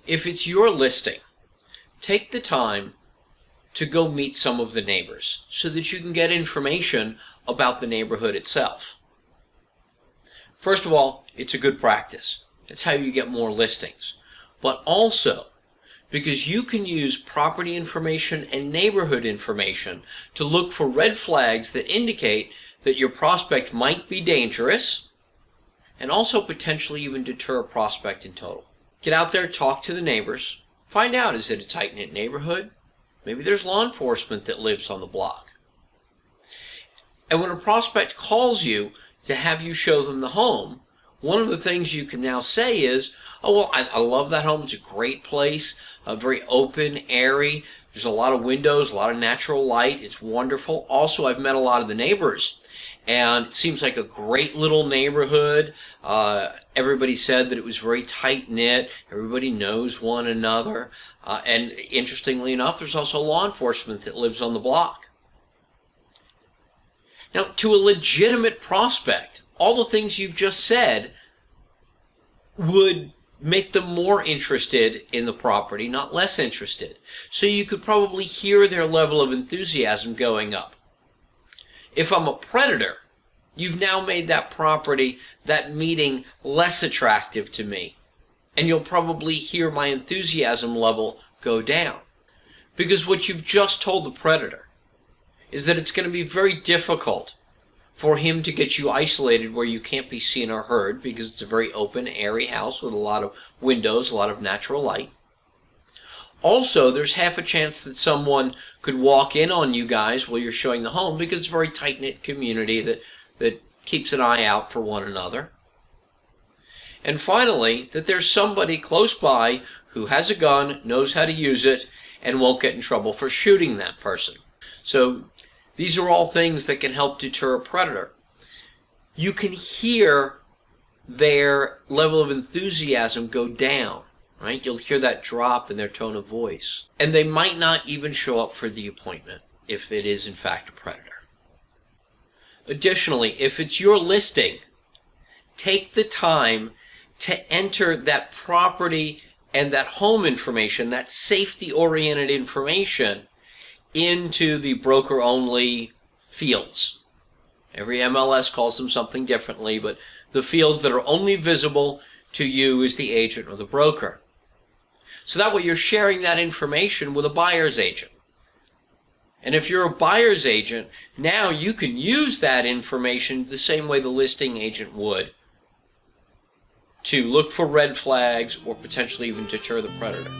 if it's your listing, take the time to go meet some of the neighbors so that you can get information about the neighborhood itself. First of all, it's a good practice. It's how you get more listings. But also, because you can use property information and neighborhood information to look for red flags that indicate that your prospect might be dangerous, and also potentially even deter a prospect in total. Get out there, talk to the neighbors, find out, is it a tight-knit neighborhood? Maybe there's law enforcement that lives on the block. And when a prospect calls you to have you show them the home, one of the things you can now say is, oh, well, I love that home. It's a great place, very open, airy. There's a lot of windows, a lot of natural light. It's wonderful. Also, I've met a lot of the neighbors, and it seems like a great little neighborhood. Everybody said that it was very tight-knit. Everybody knows one another. And interestingly enough, there's also law enforcement that lives on the block. Now, to a legitimate prospect, all the things you've just said would make them more interested in the property, not less interested. So you could probably hear their level of enthusiasm going up. If I'm a predator, you've now made that property, that meeting, less attractive to me. And you'll probably hear my enthusiasm level go down. Because what you've just told the predator is that it's going to be very difficult for him to get you isolated where you can't be seen or heard, because it's a very open, airy house with a lot of windows, a lot of natural light. Also, there's half a chance that someone could walk in on you guys while you're showing the home, because it's a very tight-knit community that keeps an eye out for one another. And finally, that there's somebody close by who has a gun, knows how to use it, and won't get in trouble for shooting that person. So these are all things that can help deter a predator. You can hear their level of enthusiasm go down, right? You'll hear that drop in their tone of voice. And they might not even show up for the appointment if it is in fact a predator. Additionally, if it's your listing, take the time to enter that property and that home information, that safety-oriented information, into the broker-only fields. Every MLS calls them something differently, but the fields that are only visible to you as the agent or the broker. So that way you're sharing that information with a buyer's agent. And if you're a buyer's agent, now you can use that information the same way the listing agent would to look for red flags or potentially even deter the predator.